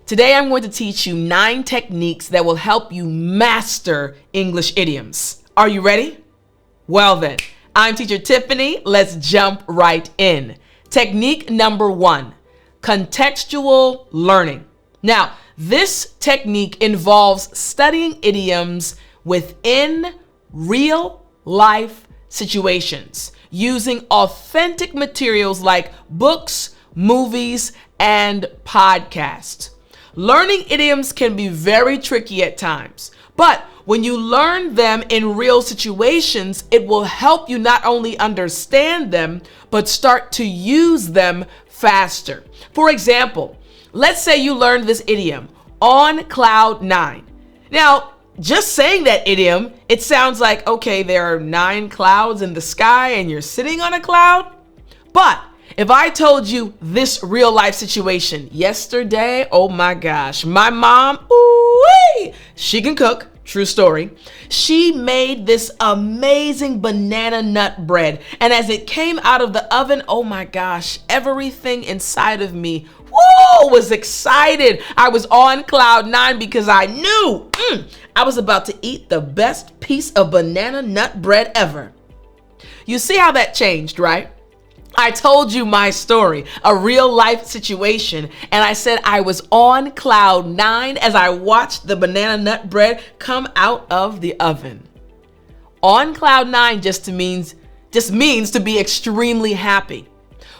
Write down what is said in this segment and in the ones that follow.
Today I'm going to teach you 9 techniques that will help you master English idioms. Are you ready? Well then, I'm teacher Tiffani. Let's jump right in. Technique number 1, contextual learning. Now, this technique involves studying idioms within real life situations using authentic materials like books, movies, and podcasts. Learning idioms can be very tricky at times, but when you learn them in real situations, it will help you not only understand them, but start to use them faster. For example, let's say you learned this idiom, on cloud 9. Now, just saying that idiom, it sounds like, okay, there are 9 clouds in the sky and you're sitting on a cloud. But if I told you this real life situation yesterday, oh my gosh, my mom, ooh-wee, she can cook, true story. She made this amazing banana nut bread. And as it came out of the oven, oh my gosh, everything inside of me, whoa, was excited. I was on cloud 9 because I knew I was about to eat the best piece of banana nut bread ever. You see how that changed, right? I told you my story, a real life situation, and I said I was on cloud 9 as I watched the banana nut bread come out of the oven. On cloud 9 just means to be extremely happy.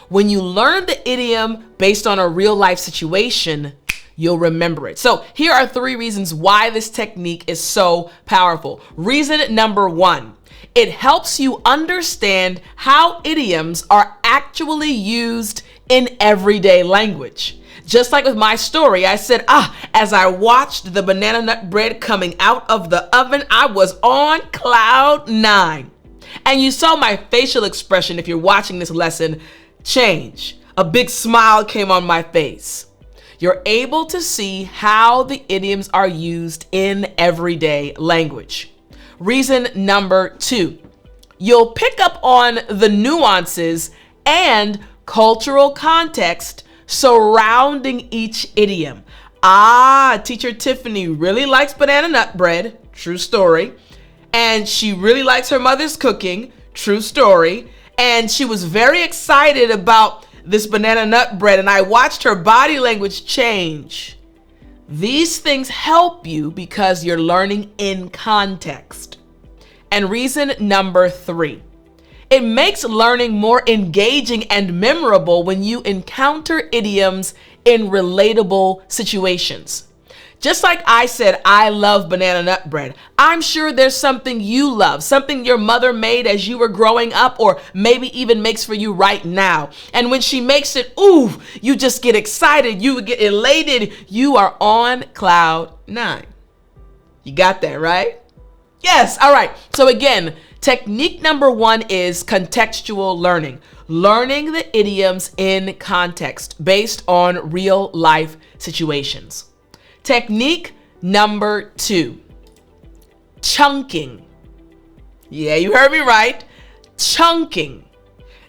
When you learn the idiom based on a real life situation, you'll remember it. So here are 3 reasons why this technique is so powerful. Reason number 1. It helps you understand how idioms are actually used in everyday language. Just like with my story, I said, as I watched the banana nut bread coming out of the oven, I was on cloud 9. And you saw my facial expression, if you're watching this lesson, change. A big smile came on my face. You're able to see how the idioms are used in everyday language. Reason number 2, you'll pick up on the nuances and cultural context surrounding each idiom. Teacher Tiffani really likes banana nut bread, true story. And she really likes her mother's cooking, true story. And she was very excited about this banana nut bread, and I watched her body language change. These things help you because you're learning in context. And reason number 3, it makes learning more engaging and memorable when you encounter idioms in relatable situations. Just like I said, I love banana nut bread. I'm sure there's something you love, something your mother made as you were growing up, or maybe even makes for you right now. And when she makes it, you just get excited, you get elated, you are on cloud 9. You got that, right? Yes, all right. So again, technique number 1 is contextual learning. Learning the idioms in context based on real life situations. Technique number 2, chunking. Yeah, you heard me right. Chunking.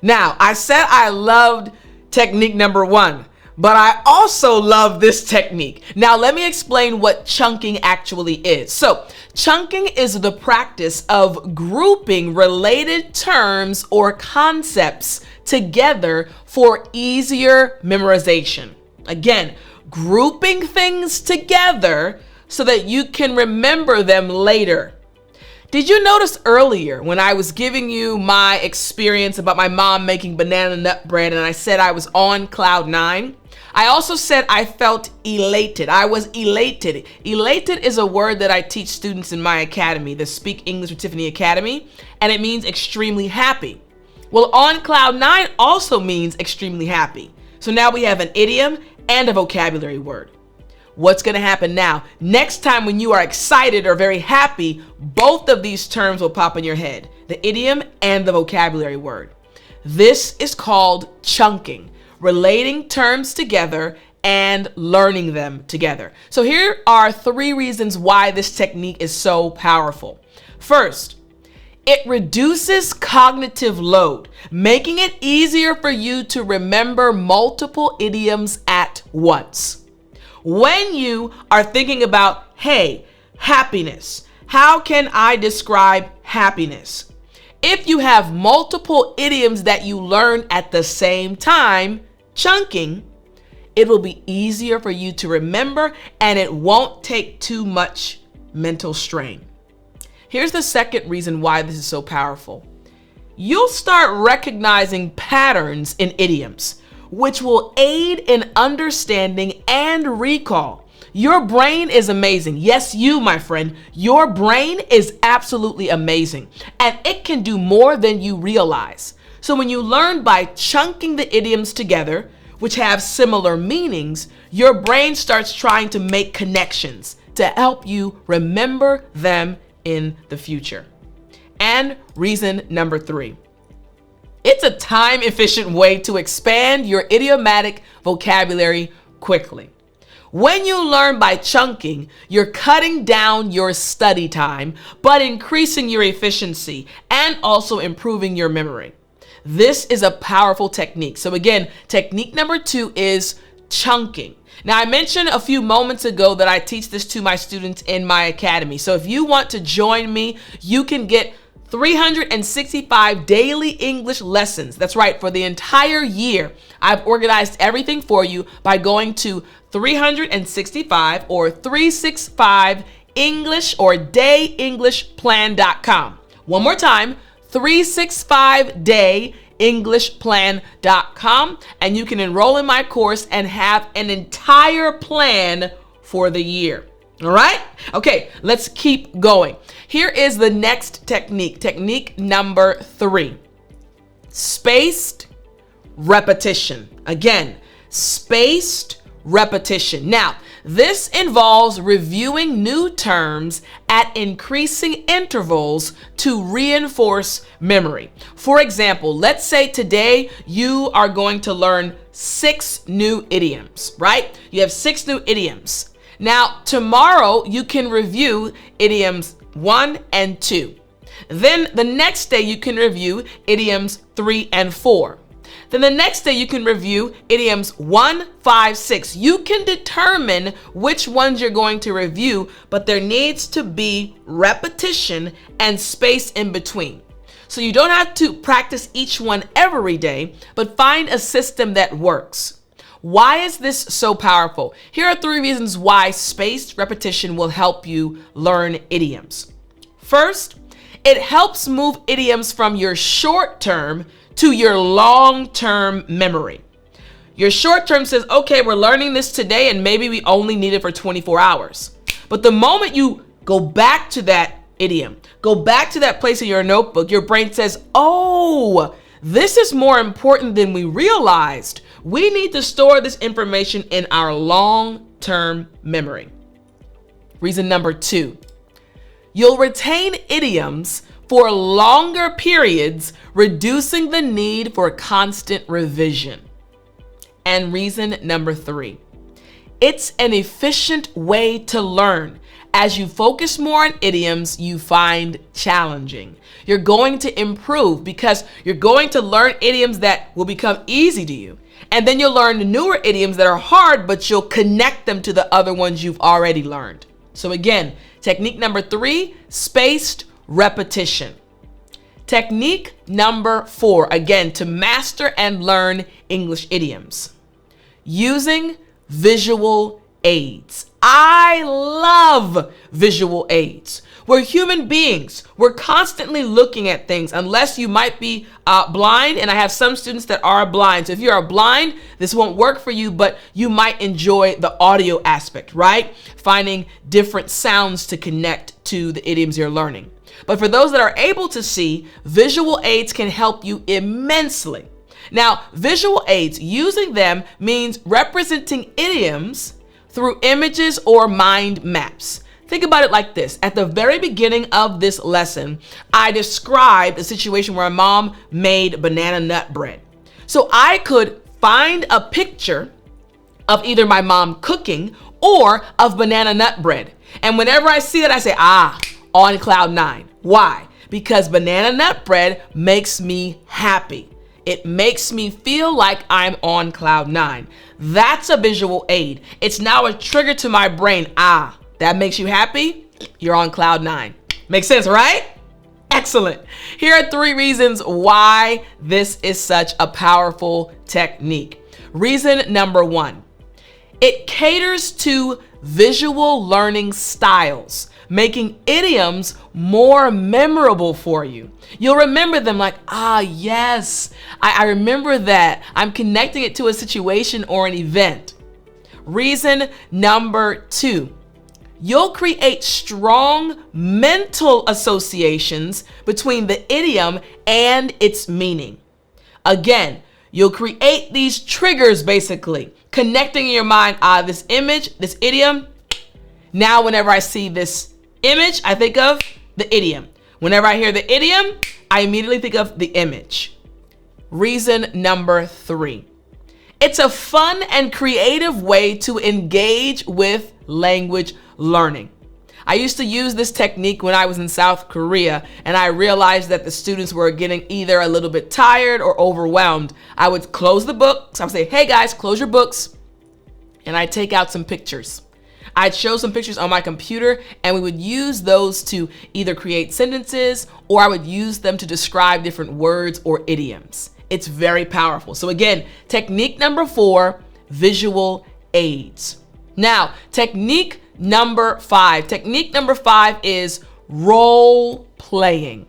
Now, I said I loved technique number 1, but I also love this technique. Now, let me explain what chunking actually is. So, chunking is the practice of grouping related terms or concepts together for easier memorization. Again, grouping things together so that you can remember them later. Did you notice earlier when I was giving you my experience about my mom making banana nut bread and I said I was on cloud 9? I also said I felt elated. I was elated. Elated is a word that I teach students in my academy, the Speak English with Tiffani Academy, and it means extremely happy. Well, on cloud 9 also means extremely happy. So now we have an idiom and a vocabulary word. What's going to happen now? Next time when you are excited or very happy, both of these terms will pop in your head, the idiom and the vocabulary word. This is called chunking, relating terms together and learning them together. So here are 3 reasons why this technique is so powerful. First, it reduces cognitive load, making it easier for you to remember multiple idioms at once. When you are thinking about, hey, happiness, how can I describe happiness? If you have multiple idioms that you learn at the same time, chunking, it will be easier for you to remember and it won't take too much mental strain. Here's the second reason why this is so powerful. You'll start recognizing patterns in idioms, which will aid in understanding and recall. Your brain is amazing. Yes, you, my friend, your brain is absolutely amazing, and it can do more than you realize. So when you learn by chunking the idioms together, which have similar meanings, your brain starts trying to make connections to help you remember them in the future. And reason number 3. It's a time-efficient way to expand your idiomatic vocabulary quickly. When you learn by chunking, you're cutting down your study time, but increasing your efficiency and also improving your memory. This is a powerful technique. So again, technique number 2 is chunking. Now, I mentioned a few moments ago that I teach this to my students in my academy. So if you want to join me, you can get 365 daily English lessons. That's right, for the entire year. I've organized everything for you by going to 365 or 365 English or dayenglishplan.com. One more time, 365dayenglishplan.com, and you can enroll in my course and have an entire plan for the year. All right? Okay, let's keep going. Here is the next technique. Technique number 3. Spaced repetition. Again, spaced repetition. Now, this involves reviewing new terms at increasing intervals to reinforce memory. For example, let's say today you are going to learn 6 new idioms, right? You have 6 new idioms. Now, tomorrow you can review idioms 1 and 2. Then the next day you can review idioms 3 and 4. Then the next day you can review idioms 1, 5, 6. You can determine which ones you're going to review, but there needs to be repetition and space in between. So you don't have to practice each one every day, but find a system that works. Why is this so powerful? Here are 3 reasons why spaced repetition will help you learn idioms. First, it helps move idioms from your short-term to your long-term memory. Your short-term says, okay, we're learning this today and maybe we only need it for 24 hours. But the moment you go back to that idiom, go back to that place in your notebook, your brain says, oh, this is more important than we realized. We need to store this information in our long-term memory. Reason number 2, you'll retain idioms for longer periods, reducing the need for constant revision. And reason number 3, it's an efficient way to learn. As you focus more on idioms you find challenging, you're going to improve because you're going to learn idioms that will become easy to you. And then you'll learn the newer idioms that are hard, but you'll connect them to the other ones you've already learned. So again, technique number 3, spaced repetition. Technique number 4, again, to master and learn English idioms. Using visual aids. I love visual aids. We're human beings. We're constantly looking at things, unless you might be blind, and I have some students that are blind. So if you are blind, this won't work for you, but you might enjoy the audio aspect, right? Finding different sounds to connect to the idioms you're learning. But for those that are able to see, visual aids can help you immensely. Now, visual aids, using them means representing idioms through images or mind maps. Think about it like this. At the very beginning of this lesson, I described a situation where my mom made banana nut bread. So I could find a picture of either my mom cooking or of banana nut bread. And whenever I see that, I say, on cloud 9. Why? Because banana nut bread makes me happy. It makes me feel like I'm on cloud nine. That's a visual aid. It's now a trigger to my brain. Ah, that makes you happy? You're on cloud nine. Makes sense, right? Excellent. Here are 3 reasons why this is such a powerful technique. Reason number 1, it caters to visual learning styles, making idioms more memorable for you. You'll remember them like, ah, yes, I remember that. I'm connecting it to a situation or an event. Reason number 2, you'll create strong mental associations between the idiom and its meaning. Again, you'll create these triggers, basically connecting in your mind, this image, this idiom. Now, whenever I see this image, I think of the idiom. Whenever I hear the idiom, I immediately think of the image. Reason number 3, it's a fun and creative way to engage with language learning. I used to use this technique when I was in South Korea, and I realized that the students were getting either a little bit tired or overwhelmed. I would close the books. I would say, hey guys, close your books. And I'd take out some pictures. I'd show some pictures on my computer, and we would use those to either create sentences, or I would use them to describe different words or idioms. It's very powerful. So again, technique number 4, visual aids. Now, technique number 5. Technique number 5 is role playing.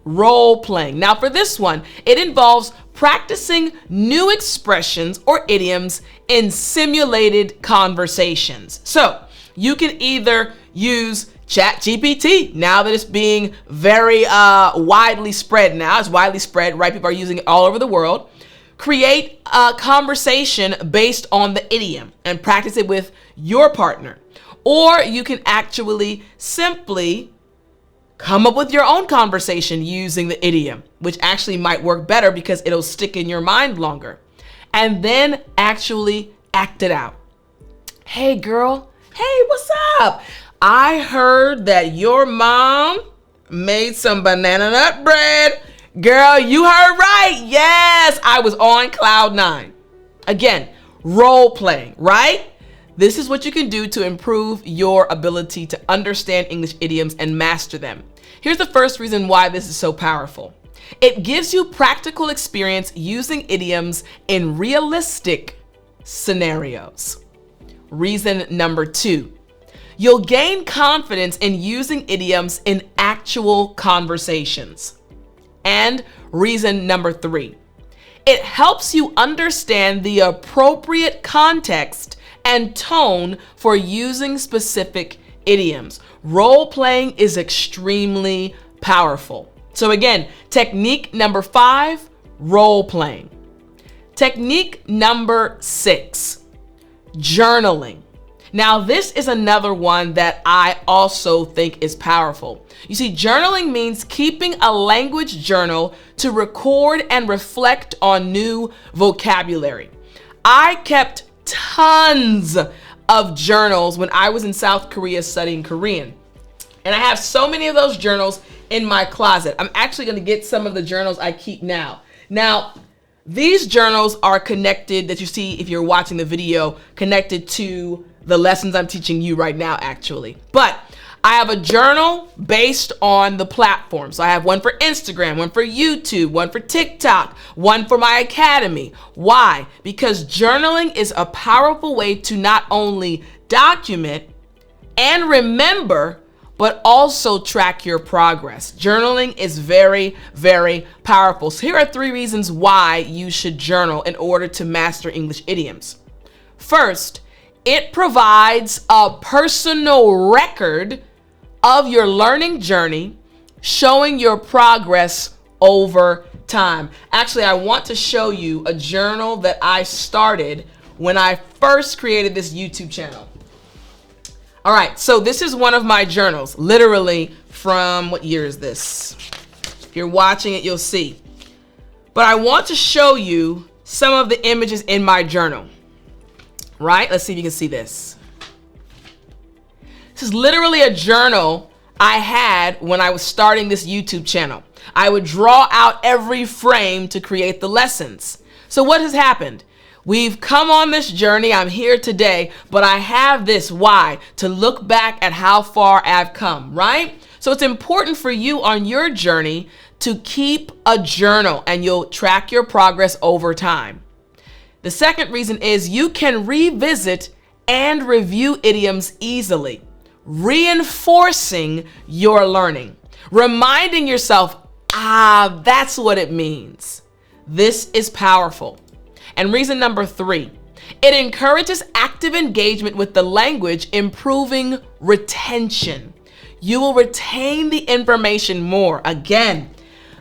Role playing. Now, for this one, it involves practicing new expressions or idioms in simulated conversations. So you can either use ChatGPT, now that it's being very widely spread now. It's widely spread, right? People are using it all over the world. Create a conversation based on the idiom and practice it with your partner. Or you can actually simply come up with your own conversation using the idiom, which actually might work better because it'll stick in your mind longer. And then actually act it out. Hey girl, hey, what's up? I heard that your mom made some banana nut bread. Girl, you heard right. Yes, I was on cloud 9. Again, role playing, right? This is what you can do to improve your ability to understand English idioms and master them. Here's the first reason why this is so powerful. It gives you practical experience using idioms in realistic scenarios. Reason number 2, you'll gain confidence in using idioms in actual conversations. And reason number 3, it helps you understand the appropriate context and tone for using specific idioms. Role playing is extremely powerful. So again, technique number 5, role playing. Technique number 6, journaling. Now, this is another one that I also think is powerful. You see, journaling means keeping a language journal to record and reflect on new vocabulary. I kept tons of journals when I was in South Korea studying Korean. And I have so many of those journals in my closet. I'm actually going to get some of the journals I keep now. Now, these journals are connected, that you see if you're watching the video, connected to the lessons I'm teaching you right now, actually. But I have a journal based on the platform. So I have one for Instagram, one for YouTube, one for TikTok, one for my academy. Why? Because journaling is a powerful way to not only document and remember, but also track your progress. Journaling is very, very powerful. So here are 3 reasons why you should journal in order to master English idioms. First, it provides a personal record of your learning journey, showing your progress over time. Actually, I want to show you a journal that I started when I first created this YouTube channel. All right, so this is one of my journals, literally from, what year is this? If you're watching it, you'll see. But I want to show you some of the images in my journal. Right? Let's see if you can see this. This is literally a journal I had when I was starting this YouTube channel. I would draw out every frame to create the lessons. So what has happened? We've come on this journey. I'm here today, but I have this why? To look back at how far I've come, right? So it's important for you on your journey to keep a journal and you'll track your progress over time. The second reason is you can revisit and review idioms easily, reinforcing your learning, reminding yourself, that's what it means. This is powerful. And reason number 3, it encourages active engagement with the language, improving retention. You will retain the information more. Again,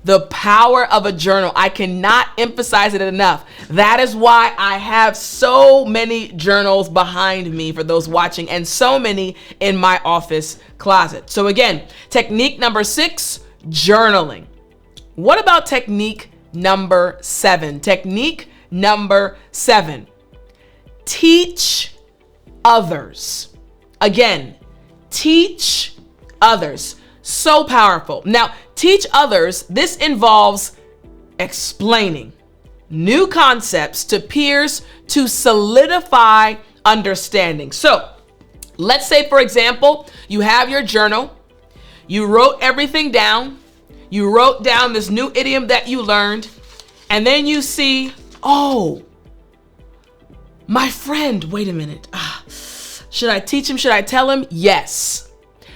the power of a journal. I cannot emphasize it enough. That is why I have so many journals behind me for those watching and so many in my office closet. So again, technique number 6, journaling. What about technique number 7? Technique number 7, teach others. Again, teach others. So powerful. Now, teach others, this involves explaining new concepts to peers to solidify understanding. So let's say, for example, you have your journal, you wrote everything down, you wrote down this new idiom that you learned, and then you see, oh, my friend, wait a minute. Should I teach him? Should I tell him? Yes.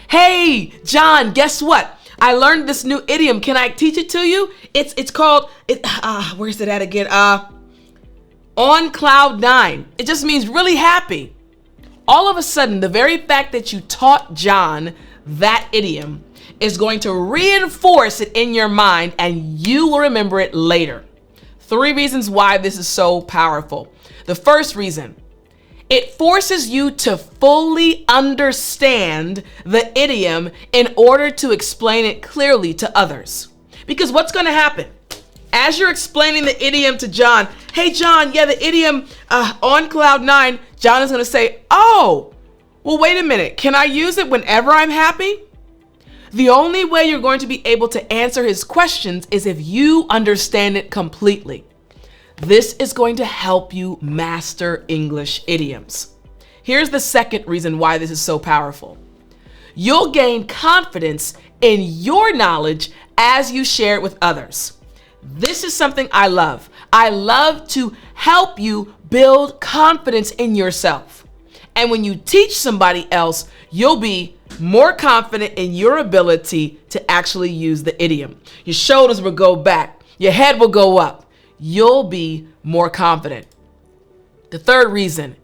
Hey, John, guess what? I learned this new idiom. Can I teach it to you? It's called, where's it at again? On cloud 9. It just means really happy. All of a sudden, the very fact that you taught John that idiom is going to reinforce it in your mind and you will remember it later. 3 reasons why this is so powerful. The first reason, it forces you to fully understand the idiom in order to explain it clearly to others. Because what's going to happen? As you're explaining the idiom to John, hey John, yeah, the idiom on cloud 9, John is going to say, oh, well, wait a minute. Can I use it whenever I'm happy? The only way you're going to be able to answer his questions is if you understand it completely. This is going to help you master English idioms. Here's the second reason why this is so powerful. You'll gain confidence in your knowledge as you share it with others. This is something I love. I love to help you build confidence in yourself. And when you teach somebody else, you'll be more confident in your ability to actually use the idiom. Your shoulders will go back. Your head will go up. You'll be more confident. The third reason,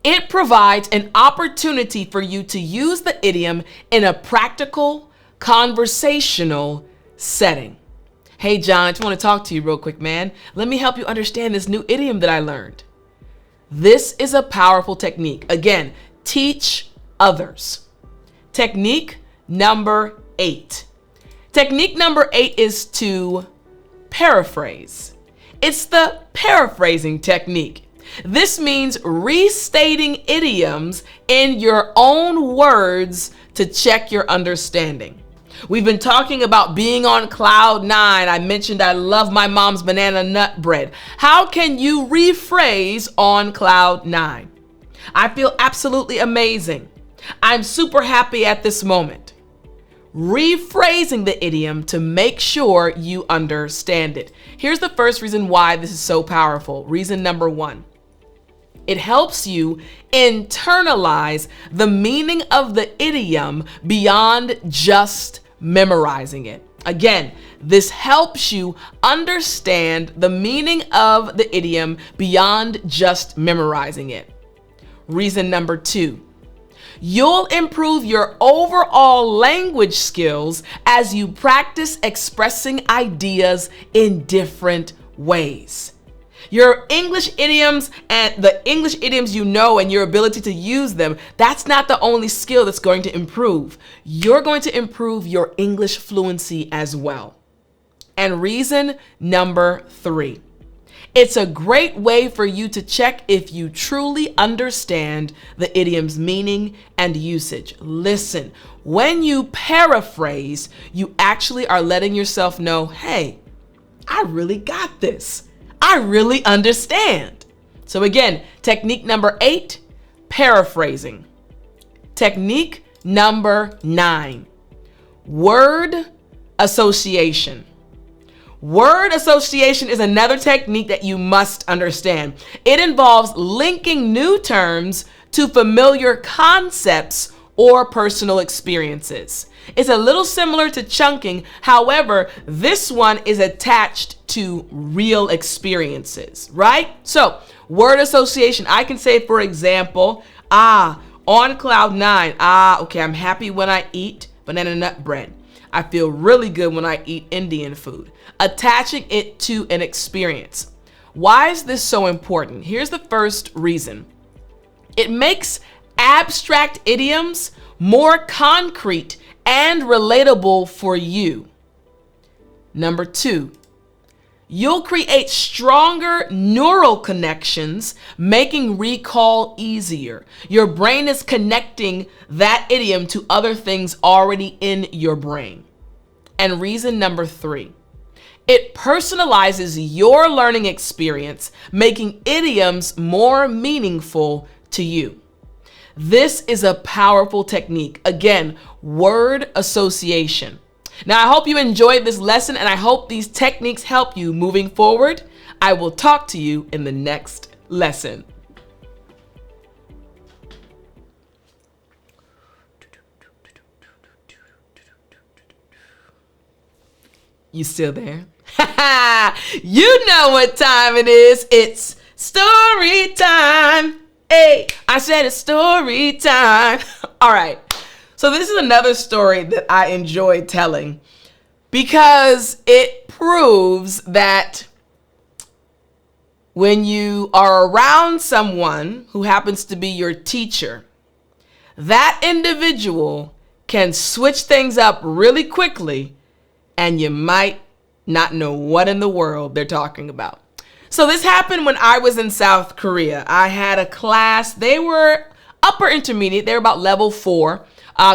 it provides an opportunity for you to use the idiom in a practical, conversational setting. Hey, John, I just want to talk to you real quick, man. Let me help you understand this new idiom that I learned. This is a powerful technique. Again, teach others. Technique number 8. Technique number 8 is to paraphrase. It's the paraphrasing technique. This means restating idioms in your own words to check your understanding. We've been talking about being on cloud 9. I mentioned I love my mom's banana nut bread. How can you rephrase on cloud 9? I feel absolutely amazing. I'm super happy at this moment. Rephrasing the idiom to make sure you understand it. Here's the first reason why this is so powerful. Reason number 1. It helps you internalize the meaning of the idiom beyond just memorizing it. Again, this helps you understand the meaning of the idiom beyond just memorizing it. Reason number 2. You'll improve your overall language skills as you practice expressing ideas in different ways. Your English idioms and the English idioms you know and your ability to use them, that's not the only skill that's going to improve. You're going to improve your English fluency as well. And reason number 3. It's a great way for you to check if you truly understand the idiom's meaning and usage. Listen, when you paraphrase, you actually are letting yourself know, hey, I really got this. I really understand. So again, technique number 8, paraphrasing. Technique number 9, word association. Word association is another technique that you must understand. It involves linking new terms to familiar concepts or personal experiences. It's a little similar to chunking. However, this one is attached to real experiences, right? So, word association, I can say, for example, on cloud 9, okay, I'm happy when I eat banana nut bread. I feel really good when I eat Indian food. Attaching it to an experience. Why is this so important? Here's the first reason. It makes abstract idioms more concrete and relatable for you. Number 2, you'll create stronger neural connections, making recall easier. Your brain is connecting that idiom to other things already in your brain. And reason number 3, it personalizes your learning experience, making idioms more meaningful to you. This is a powerful technique. Again, word association. Now, I hope you enjoyed this lesson, and I hope these techniques help you moving forward. I will talk to you in the next lesson. You still there? You know what time it is. It's story time. Hey, I said it's story time. All right. So this is another story that I enjoy telling because it proves that when you are around someone who happens to be your teacher, that individual can switch things up really quickly and you might not know what in the world they're talking about. So this happened when I was in South Korea. I had a class. They were upper intermediate. They were about level 4.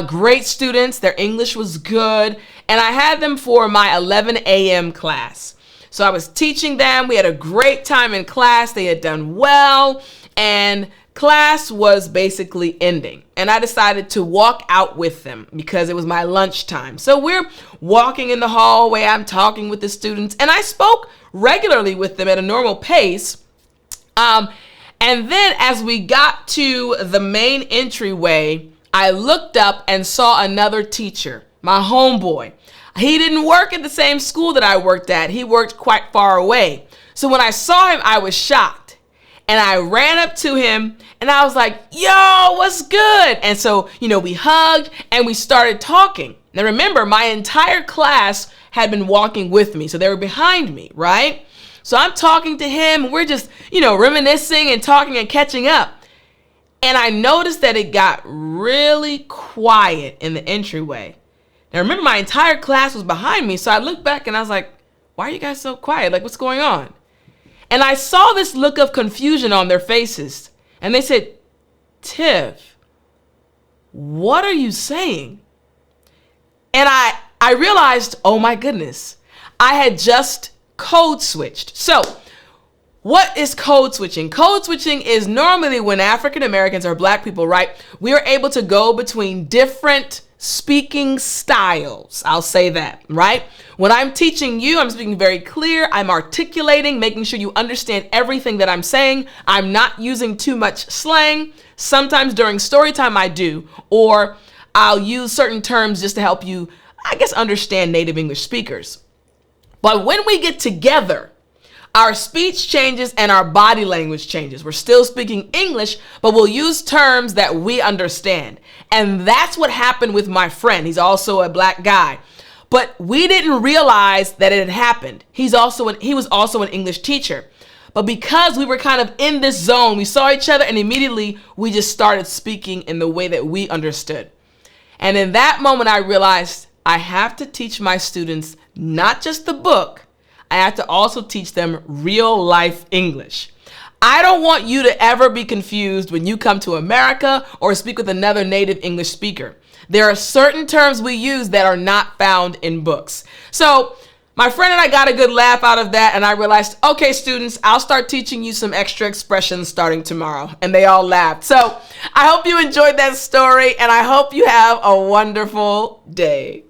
Great students. Their English was good. And I had them for my 11 a.m. class. So I was teaching them. We had a great time in class. They had done well. And class was basically ending. And I decided to walk out with them because it was my lunchtime. So we're walking in the hallway. I'm talking with the students. And I spoke regularly with them at a normal pace. And then as we got to the main entryway, I looked up and saw another teacher, my homeboy. He didn't work at the same school that I worked at. He worked quite far away. So when I saw him, I was shocked. And I ran up to him and I was like, yo, what's good? And so, we hugged and we started talking. Now remember, my entire class had been walking with me. So they were behind me, right? So I'm talking to him. We're just, reminiscing and talking and catching up. And I noticed that it got really quiet in the entryway. Now remember, my entire class was behind me. So I looked back and I was like, why are you guys so quiet? Like, what's going on? And I saw this look of confusion on their faces. And they said, Tiff, what are you saying? And I realized, oh my goodness, I had just code switched. So what is code switching? Code switching is normally when African Americans or Black people, right, we are able to go between different speaking styles. I'll say that, right? When I'm teaching you, I'm speaking very clear. I'm articulating, making sure you understand everything that I'm saying. I'm not using too much slang. Sometimes during story time I do, or I'll use certain terms just to help you, understand native English speakers. But when we get together, our speech changes and our body language changes. We're still speaking English, but we'll use terms that we understand. And that's what happened with my friend. He's also a Black guy. But we didn't realize that it had happened. He was also an English teacher. But because we were kind of in this zone, we saw each other and immediately we just started speaking in the way that we understood. And in that moment, I realized I have to teach my students not just the book, I had to also teach them real life English. I don't want you to ever be confused when you come to America or speak with another native English speaker. There are certain terms we use that are not found in books. So my friend and I got a good laugh out of that, and I realized, okay, students, I'll start teaching you some extra expressions starting tomorrow. And they all laughed. So I hope you enjoyed that story, and I hope you have a wonderful day.